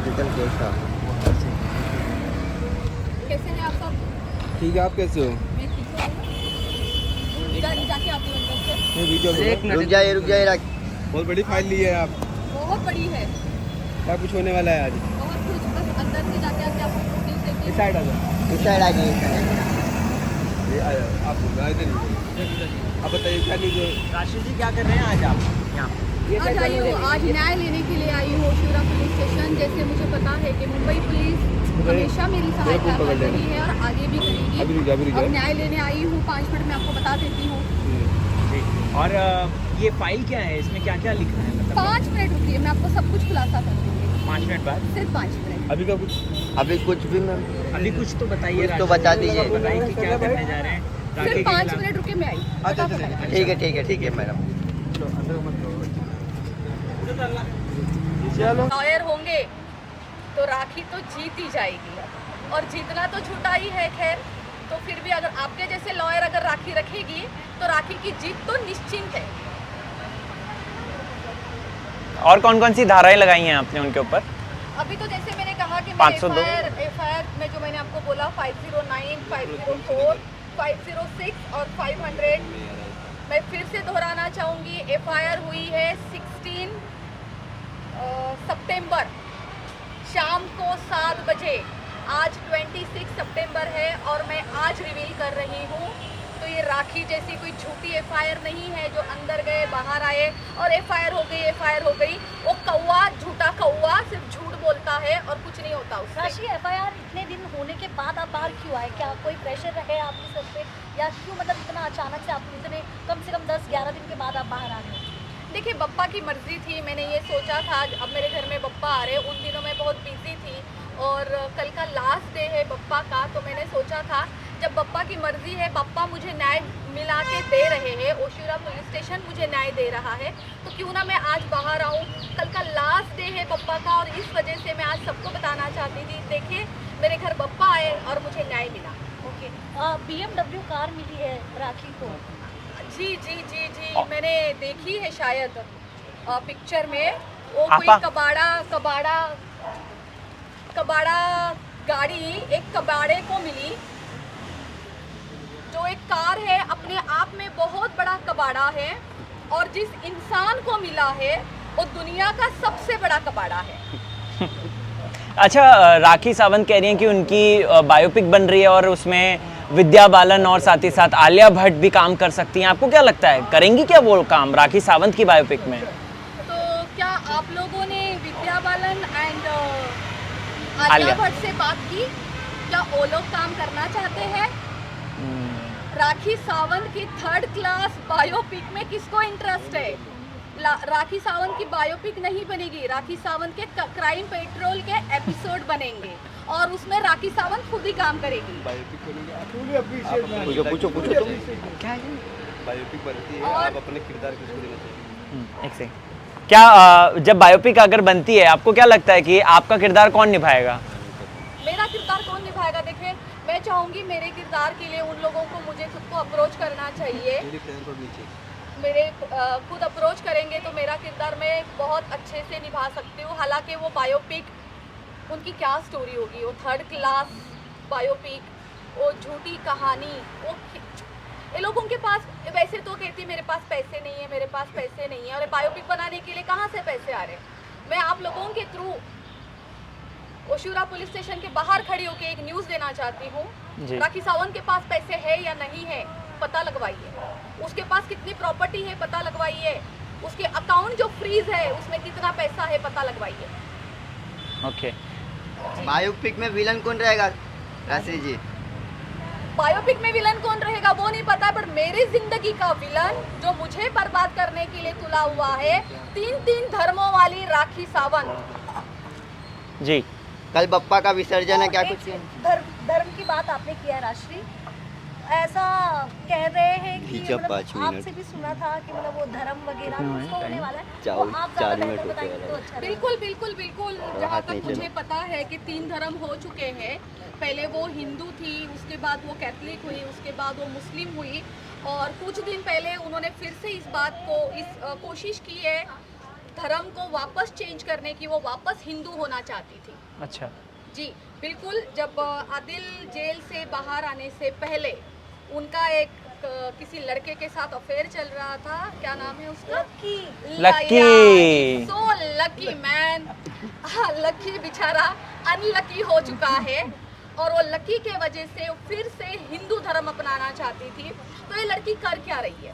Hospital कैसा? कैसे हैं आप सब? ठीक है, आप कैसे हो? मैं ठीक हूँ। जाके आप लोग अंदर से। मैं वीडियो रुक जाइए रख। बहुत बड़ी फाइल ली है आप। बहुत बड़ी है, क्या कुछ होने वाला है आज? बहुत कुछ। बस अंदर से जाके आपको डिटेल देंगे। इस साइड आ जाओ। इस साइड आ जाइए। ये आया, आप इधर ही। आप बताइए क्या न्यूज़ है? राशि जी क्या कर रहे हैं आज आप यहाँ? आज आई हूँ, आज न्याय लेने के लिए आई हूँ शिवरा पुलिस स्टेशन। जैसे मुझे पता है कि मुंबई पुलिस हमेशा मेरी सहायता कर रही है और आगे भी करेगी। अभी रुक अब न्याय लेने आई हूँ, 5 मिनट में आपको बता देती हूँ। और ये फाइल क्या है, इसमें क्या क्या लिखना है मतलब? 5 मिनट रुकिए, मैं आपको सब कुछ खुलासा कर दूँगी। 5 मिनट बाद? सिर्फ 5 मिनट। अभी का कुछ? अभी कुछ भी मैम, अभी कुछ तो बताइए, कुछ तो बता दीजिए, बताइए कि क्या करने जा रहे हैं। सिर्फ 5 मिनट रुके, मैं आई। अच्छा, ठीक है मैडम। चलो। लॉयर होंगे तो राखी तो जीत ही जाएगी, और जीतना तो झूठा ही है। खैर, तो फिर भी अगर आपके जैसे लॉयर अगर राखी रखेगी तो राखी की जीत तो निश्चिंत है। और कौन कौन सी धाराएं लगाई हैं आपने उनके ऊपर? अभी तो जैसे मैंने कहा कि 502 एफआईआर में जो मैंने आपको बोला 509, 504, 506 और 500, मैं फिर से दोहराना चाहूँगी। एफआईआर हुई है 16 सितंबर शाम को 7 बजे। आज 26 सितंबर है और मैं आज रिवील कर रही हूँ। तो ये राखी जैसी कोई झूठी एफआईआर नहीं है जो अंदर गए बाहर आए और एफआईआर हो गई। वो कौवा, झूठा कौवा सिर्फ झूठ बोलता है और कुछ नहीं होता उससे। राशि, एफआईआर इतने दिन होने के बाद आप बाहर क्यों आए? क्या कोई प्रेशर है आपके सर पे, या क्यों मतलब इतना अचानक से आप इतने कम से कम 10-11 दिन के बाद आप बाहर आ गए? देखिए, बप्पा की मर्जी थी। मैंने ये सोचा था अब मेरे घर में बप्पा आ रहे, उन दिनों में बहुत बिजी थी और कल का लास्ट डे है बप्पा का। तो मैंने सोचा था जब बप्पा की मर्जी है, बप्पा मुझे न्याय मिला के दे रहे हैं, ओशिवरा पुलिस स्टेशन मुझे न्याय दे रहा है, तो क्यों ना मैं आज बाहर आऊँ। कल का लास्ट डे है बप्पा का और इस वजह से मैं आज सबको बताना चाहती थी, देखिए मेरे घर बप्पा आए और मुझे न्याय मिला। ओके, BMW कार मिली है राखी को। जी, मैंने देखी है शायद पिक्चर में। वो कोई आपा। कबाड़ा गाड़ी एक कबाड़े को मिली। जो एक कार है अपने आप में बहुत बड़ा कबाड़ा है, और जिस इंसान को मिला है वो दुनिया का सबसे बड़ा कबाड़ा है। अच्छा, राखी सावंत कह रही हैं कि उनकी बायोपिक बन रही है और उसमें विद्या बालन और साथ ही साथ आलिया भट्ट भी काम कर सकती हैं। आपको क्या लगता है, करेंगी क्या वो काम राखी सावंत की बायोपिक में? तो क्या आप लोगों ने विद्या बालन एंड आलिया भट्ट से बात की? क्या वो लोग काम करना चाहते हैं? राखी सावंत की 3rd क्लास बायोपिक में किसको इंटरेस्ट है? राखी सावंत की बायोपिक नहीं बनेगी, राखी सावंत के क्राइम पेट्रोल के एपिसोड बनेंगे और उसमें राखी सावंत खुद ही काम करेगी। पूछो तुम। क्या है? बायोपिक बनती है, आप अपने किरदार किसको देना चाहिए? एक सेकंड। क्या जब बायोपिक अगर बनती है, आपको क्या लगता है कि आपका किरदार कौन निभाएगा? मेरा किरदार कौन निभाएगा? देखिए, मैं चाहूँगी मेरे किरदार के लिए उन लोगों को मुझे खुद को अप्रोच करना चाहिए। मेरे खुद अप्रोच करेंगे तो मेरा किरदार मैं बहुत अच्छे से निभा सकती हूँ। हालांकि वो बायोपिक, उनकी क्या स्टोरी होगी, वो 3rd क्लास बायोपिक, वो झूठी कहानी, वो ये लोगों के पास वैसे तो कहती मेरे पास पैसे नहीं है, मेरे पास पैसे नहीं है, और बायोपिक बनाने के लिए कहाँ से पैसे आ रहे? मैं आप लोगों के थ्रू ओशिवरा पुलिस स्टेशन के बाहर खड़ी होकर एक न्यूज़ देना चाहती हूँ। राखी सावंत के पास पैसे है या नहीं है पता लगवाइए, उसके पास कितनी प्रॉपर्टी है पता लगवाइए, उसके अकाउंट जो फ्रीज है उसमें कितना पैसा है पता लगवाइए। ओके। बायोपिक में विलन कौन रहेगा राशि जी? बायोपिक में विलन कौन रहेगा वो नहीं पता, पर मेरी जिंदगी का विलन जो मुझे बर्बाद करने के लिए तुला हुआ है, 3 धर्मों वाली राखी सावंत। जी, कल बप्पा का विसर्जन है, क्या एक कुछ? धर्म की बात आपने किया राशि, ऐसा कह रहे हैं कि खींचा मतलब 5 मिनट। आपसे भी सुना था कि मतलब वो धर्म वगैरह कुछ तो होने वाला है, चार- तो आप चार ज़्यादा मिनट बेहतर होते बताएंगे हैं। तो अच्छा रहेगा। बिल्कुल। जहाँ तक मुझे पता है कि 3 धर्म हो चुके हैं। पहले वो हिंदू थी, उसके बाद वो कैथलिक हुई, उसके बाद वो मुस्लिम हुई, और कुछ दिन पहले उन्होंने फिर से इस बात को कोशिश की है धर्म को वापस चेंज करने की, वो वापस हिंदू होना चाहती थी। अच्छा जी बिल्कुल। जब आदिल जेल से बाहर आने से पहले उनका एक किसी लड़के के साथ अफेयर चल रहा था, क्या नाम है उसका? Lucky. So lucky man. Lucky बेचारा अनलकी हो चुका है और वो लकी के वजह से फिर से हिंदू धर्म अपनाना चाहती थी। तो ये लड़की कर क्या रही है?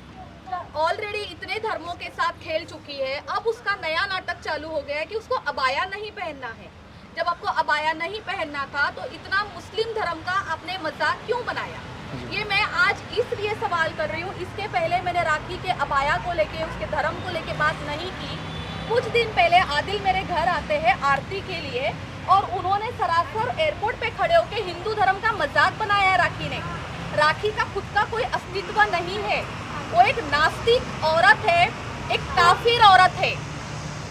ऑलरेडी इतने धर्मों के साथ खेल चुकी है, अब उसका नया नाटक चालू हो गया है कि उसको अबाया नहीं पहनना है। जब आपको अबाया नहीं पहनना था तो इतना मुस्लिम धर्म का आपने मजाक क्यों बनाया? ये मैं आज इसलिए सवाल कर रही हूँ। इसके पहले मैंने राखी के अबाया को लेके, उसके धर्म को लेके बात नहीं की। कुछ दिन पहले आदिल मेरे घर आते हैं आरती के लिए और उन्होंने सरासर एयरपोर्ट पे खड़े होकर हिंदू धर्म का मजाक बनाया है राखी ने। राखी का खुद का कोई अस्तित्व नहीं है, वो एक नास्तिक औरत है, एक काफिर औरत है,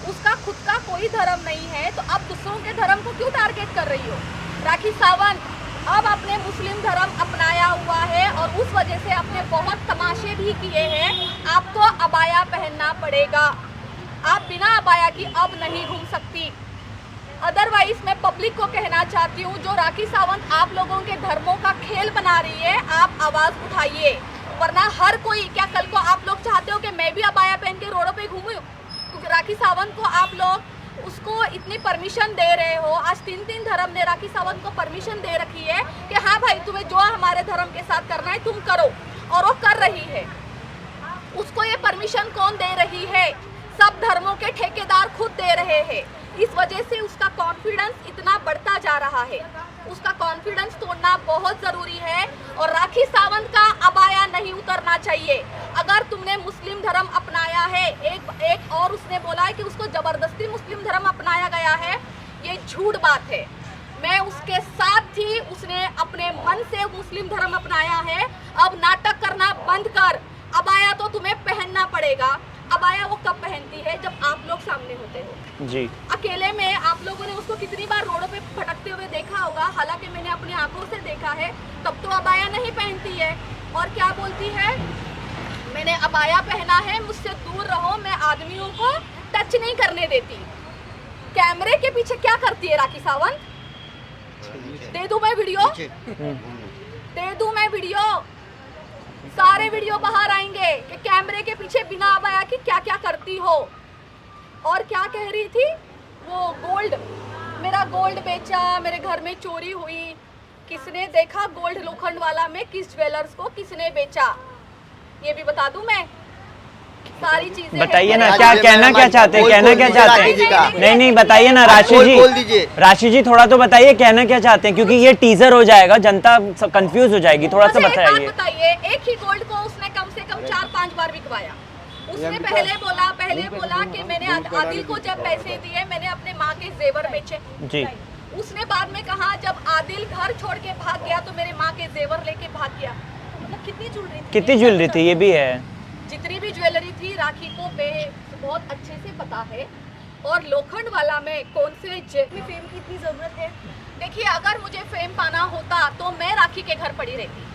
उसका खुद का कोई धर्म नहीं है। तो अब दूसरों के धर्म को क्यों टारगेट कर रही हो? राखी सावंत, अब आपने मुस्लिम धर्म अपनाया हुआ है और उस वजह से आपने बहुत तमाशे भी किए हैं। आपको अबाया पहनना पड़ेगा, आप बिना अबाया की अब नहीं घूम सकती। अदरवाइज मैं पब्लिक को कहना चाहती हूँ, जो राखी सावंत आप लोगों के धर्मों का खेल बना रही है, आप आवाज उठाइए, वरना हर कोई, क्या कल को आप लोग चाहते हो कि मैं भी अबाया पहन के रोडों पे घूमूं? क्योंकि राखी सावंत को आप लोग उसको इतनी परमिशन दे रहे हो। आज 3 धर्म ने राखी सावंत को परमिशन दे रखी है कि हाँ भाई, तुम्हें जो हमारे धर्म के साथ करना है तुम करो, और वो कर रही है। उसको ये परमिशन कौन दे रही है? सब धर्मों के ठेकेदार खुद दे रहे हैं। इस वजह से उसका कॉन्फिडेंस इतना बढ़ता जा रहा है। उसका कॉन्फिडेंस तोड़ना बहुत जरूरी है और राखी सावंत का अबाया नहीं उतरना चाहिए। अगर तुमने मुस्लिम धर्म अपनाया है, एक और उसने बोला है कि उसको जबरदस्ती मुस्लिम धर्म अपनाया गया है, ये झूठ बात है। मैं उसके साथ थी, उसने अपने मन से मुस्लिम धर्म अपनाया है। अब नाटक करना बंद कर, अबाया तो तुम्हें पहनना पड़ेगा। अबाया वो कब पहनती है? जब आप लोग सामने होते हो जी। अकेले में आप लोगों ने उसको कितनी बार रोडों पे भटकते हुए देखा होगा, हालांकि मैंने अपनी आंखों से देखा है, तब तो अबाया नहीं पहनती है। और क्या बोलती है? मैंने अबाया पहना है, मुझसे दूर रहो, मैं आदमियों को टच नहीं करने देती। कैमरे के पीछे क्या करती है राखी सावंत? दे दूं मैं वीडियो? दे दूं मैं वीडियो? सारे वीडियो बाहर आएंगे कि कैमरे के पीछे बिना अबाया की क्या क्या करती हो। और क्या कह रही थी वो? गोल्ड, मेरा गोल्ड बेचा, मेरे घर में चोरी हुई। किसने देखा गोल्ड लोखंड वाला में किस ज्वेलर्स को किसने बेचा? ये भी बता दूं मैं? सारी चीजें बताइए ना, हैं। क्या कहना क्या चाहते हैं, कहना क्या चाहते हैं? नहीं नहीं बताइए ना राशि जी, बोल दीजिए। राशि जी थोड़ा तो बताइए कहना क्या चाहते हैं, क्योंकि ये टीजर हो जाएगा, जनता कंफ्यूज हो जाएगी, थोड़ा सा मुझे एक बात बताइए। बताइए, एक ही गोल्ड को उसने कम से कम 4-5 बार बिकवाया। उसने पहले बोला कि मैंने आदिल को जब पैसे दिए मैंने अपने माँ के जेवर बेचे जी। उसने बाद में कहा जब आदिल घर छोड़ के भाग गया तो मेरे माँ के जेवर लेके भाग गया। मतलब कितनी ज्वेलरी थी? कितनी ज्वेलरी थी? ये भी है। जितनी भी ज्वेलरी थी राखी को बहुत अच्छे से पता है। और लोखंड वाला में कौन से फेम की इतनी जरूरत है? देखिए, अगर मुझे फेम पाना होता तो मैं राखी के घर पड़ी रहती,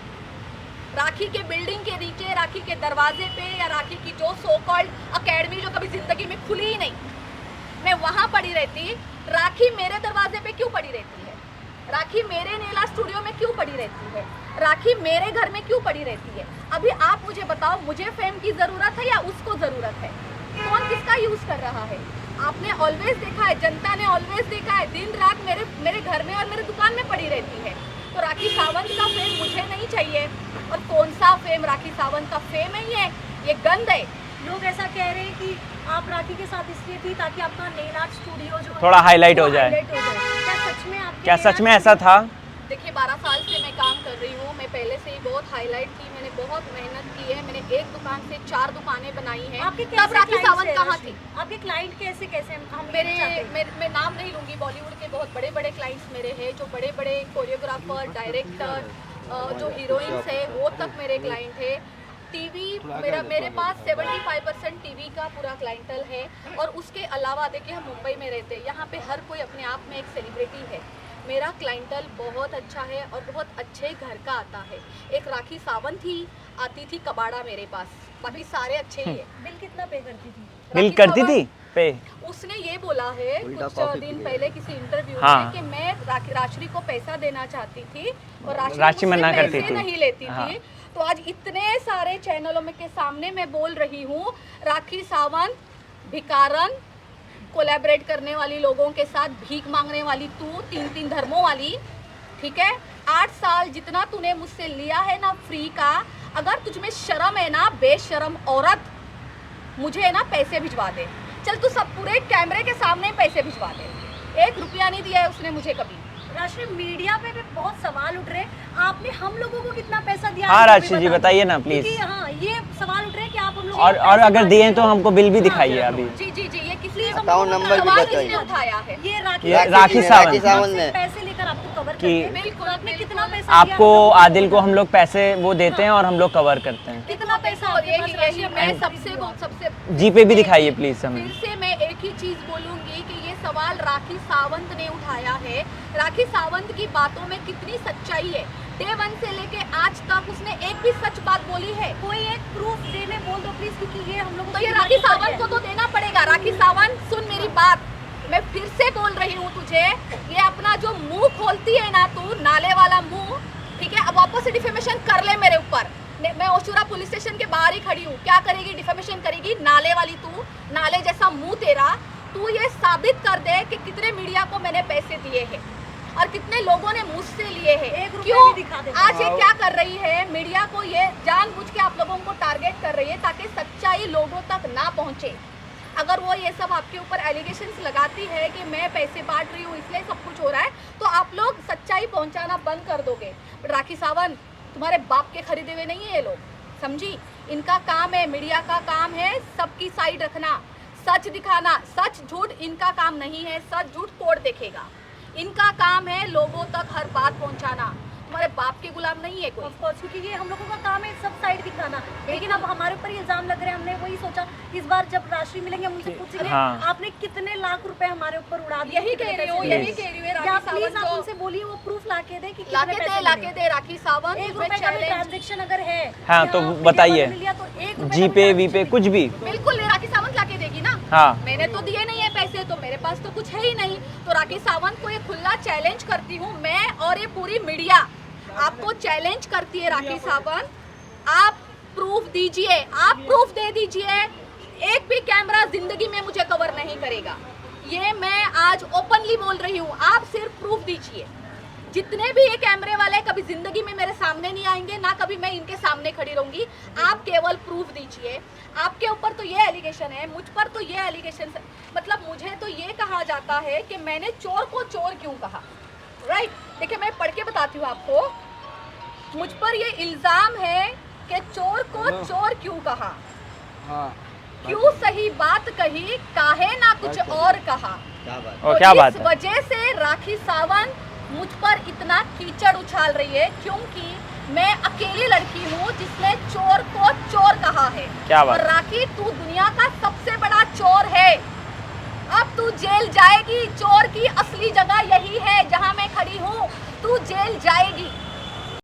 राखी के बिल्डिंग के नीचे, राखी के दरवाजे पे, या राखी की जो सो कॉल्ड अकेडमी जो कभी जिंदगी में खुली ही नहीं, मैं वहां पड़ी रहती। राखी मेरे दरवाजे पे क्यों पड़ी रहती है? राखी मेरे नेला स्टूडियो में क्यों पड़ी रहती है? राखी मेरे घर में क्यों पड़ी रहती है? अभी आप मुझे बताओ, मुझे फेम की जरूरत है या उसको जरूरत है? कौन किसका यूज कर रहा है? आपने ऑलवेज देखा है, जनता ने ऑलवेज देखा है, दिन रात मेरे घर में और मेरे दुकान में पड़ी रहती है। तो राखी सावंत का फेम मुझे नहीं चाहिए। और कौन सा फेम? राखी सावंत का फेम है ये गंद है। लोग ऐसा कह रहे हैं कि आप राखी के साथ इसलिए थी ताकि आपका नेल आर्ट स्टूडियो जो थोड़ा हाईलाइट हो जाए। क्या सच में ऐसा था? देखिए, 12 साल से मैं काम कर रही हूँ। मैं पहले से ही बहुत हाईलाइट की, मैंने बहुत मेहनत की है। मैंने एक दुकान से 4 दुकानें बनाई हैं। तब राखी सावंत कहाँ थी? आपके क्लाइंट कैसे हम मैं नाम नहीं लूंगी, बॉलीवुड के बहुत बड़े बड़े क्लाइंट्स मेरे हैं, जो बड़े बड़े कोरियोग्राफर, डायरेक्टर, जो हीरोइंस है, वो तक मेरे क्लाइंट है। टीवी मेरे पास 75% टीवी का पूरा क्लाइंटल है। और उसके अलावा देखिए, हम मुंबई में रहते हैं, यहाँ पे हर कोई अपने आप में एक सेलिब्रिटी है। मेरा क्लाइंटल बहुत अच्छा है और बहुत अच्छे घर का आता है। एक राखी सावंत ही आती थी कबाड़ा मेरे पास, बाकी सारे अच्छे ही है। बिल कितना पे करती थी? बिल करती थी? पे उसने ये बोला है उल्टा कुछ कॉफी दिन पी पहले किसी इंटरव्यू हाँ। में कि मैं राशि को पैसा देना चाहती थी और राशि राशि मना मुझसे करती पैसे थी। नहीं लेती हाँ। थी। तो आज इतने सारे चैनलों में के सामने मैं बोल रही हूँ, राखी सावंत भिकारन, कोलैबोरेट करने वाली लोगों के साथ भीख मांगने वाली तू, 3 धर्मों वाली, ठीक है। 8 साल जितना तूने मुझसे लिया है ना फ्री का, अगर तुझ में शर्म है ना बेशरम औरत, मुझे है ना पैसे भिजवा दे। चल तू सब पूरे कैमरे के सामने पैसे भिजवा दे। 1 रुपया नहीं दिया है उसने मुझे कभी। राशि मीडिया पे भी बहुत सवाल उठ रहे, आपने हम लोगों को कितना पैसा दिया? हाँ आप राशि भी जी बता बताइए दो। ना प्लीज। क्योंकि हाँ ये सवाल उठ रहे कि आप हम लोगों और को पैसे अगर दिए तो हमको बिल भी दिखाइए हाँ, अभी। जी जी जी, ये किसी अकाउंट नंबर भी सवाल बताइए। किसने उठाया है? ये ये राखी सावंत आपसे पैसे लेकर आपको कवर करते हैं। बिल्कुल, आपने बिल्कुल। कितना पैसा दिया आपको हम लोगों को? आदिल को हम लोग पैसे वो देते हैं और हम लोग कवर करते हैं। कितना पैसा और आपके पास यही राशि मैं है? सबसे जी पे भी दिखाइए प्लीज हमें। फिर से मैं एक ही चीज बोलूंगी कि ये सवाल राखी सावंत ने उठाया है। राखी सावंत की बातों में कितनी सच्चाई है? डे 1 से लेके आज तक उसने एक भी सच बात बोली है? कोई एक प्रूफ देने बोल दो प्लीज, क्योंकि ये हम लोगों तो की ये राखी ईमानदारी सावंत है। को तो देना पड़ेगा। राखी सावंत सुन मेरी बात, मैं फिर से बोल रही हूँ तुझे, ये अपना जो मुंह खोलती है ना तू, नाले वाला मुंह, ठीक है, अब वापस से डिफेमेशन कर ले मेरे ऊपर। मैं ओशुरा पुलिस स्टेशन के बाहर ही खड़ी हूँ। क्या करेगी? डिफेमेशन करेगी। नाले वाली तू, नाले जैसा मुंह तेरा। तू ये साबित कर दे कि कितने मीडिया को मैंने पैसे दिए हैं और कितने लोगों ने मुझसे लिए हैं। 1 रुपया क्यों? भी दिखा दे। आज ये क्या कर रही है? मीडिया को ये जानबूझ के आप लोगों को टारगेट कर रही है ताकि सच्चाई लोगों तक ना पहुंचे। अगर वो ये सब आपके ऊपर एलिगेशंस लगाती है कि मैं पैसे बांट रही हूँ इसलिए सब कुछ हो रहा है, तो आप लोग सच्चाई पहुंचाना बंद कर दोगे। राखी सावंत तुम्हारे बाप के खरीदे हुए नहीं है ये लोग, समझी? इनका काम है, मीडिया का काम है सबकी साइड रखना, सच दिखाना। सच झूठ इनका काम नहीं है, सच झूठ कोर्ट देखेगा। इनका काम है लोगों तक हर बात पहुंचाना। तुम्हारे बाप के गुलाम नहीं है कोई। Of course, क्योंकि ये हम लोगों का काम है सब साइड दिखाना, लेकिन अब हमारे ऊपर ये इल्जाम लग रहे हैं। हमने वही सोचा इस बार जब राशि मिलेंगे हम उनसे पूछेंगे हाँ। आपने कितने लाख रुपए हमारे ऊपर उड़ा दिए। यही कह रही हूँ, कितने यही पैसे कह रही हूँ दिए? राखी या प्लीज सावंत आप को उनसे बोलिए वो प्रूफ लाके दे कि लाके कितने दे, पैसे लाके दे राखी सावंत। 1 इसमें रुपए का भी challenge- ट्रांजैक्शन अगर है हाँ, कि तो आपने बताइए। केवल मिलिया तो 1 रुपए जी का पे भी वी पे transaction कुछ भी। बिल्कुल नहीं, राखी सावंत लाके देगी ना। हाँ मैंने तो दिए नहीं है पैसे, तो मेरे पास तो कुछ है ही नहीं। तो राखी सावंत को ये खुला चैलेंज करती हूँ मैं, और ये पूरी मीडिया आपको चैलेंज करती है। राखी सावंत, आप प्रूफ दीजिए, आप प्रूफ दे दीजिए। एक भी कैमरा जिंदगी में मुझे कवर नहीं करेगा, ये मैं आज ओपनली बोल रही हूँ। आप सिर्फ प्रूफ दीजिए। जितने भी ये कैमरे वाले कभी जिंदगी में मेरे सामने नहीं आएंगे, ना कभी मैं इनके सामने खड़ी रहूंगी। आप केवल प्रूफ दीजिए। आपके ऊपर तो ये एलिगेशन है, मुझ पर तो ये एलिगेशन, मतलब मुझे तो ये कहा जाता है कि मैंने चोर को चोर क्यों कहा। राइट, देखिए मैं पढ़ के बताती हूँ आपको। मुझ पर ये इल्जाम है कि चोर को चोर क्यों कहा, हाँ क्यों सही बात कही, काहे ना कुछ और कहा। क्या बात। और तो क्या बात इस है? वजह से राखी सावंत मुझ पर इतना कीचड़ उछाल रही है, क्योंकि मैं अकेली लड़की हूँ जिसने चोर को चोर कहा है। क्या बात और राखी तू दुनिया का सबसे बड़ा चोर है। अब तू जेल जाएगी। चोर की असली जगह यही है जहाँ मैं खड़ी हूँ, तू जेल जाएगी।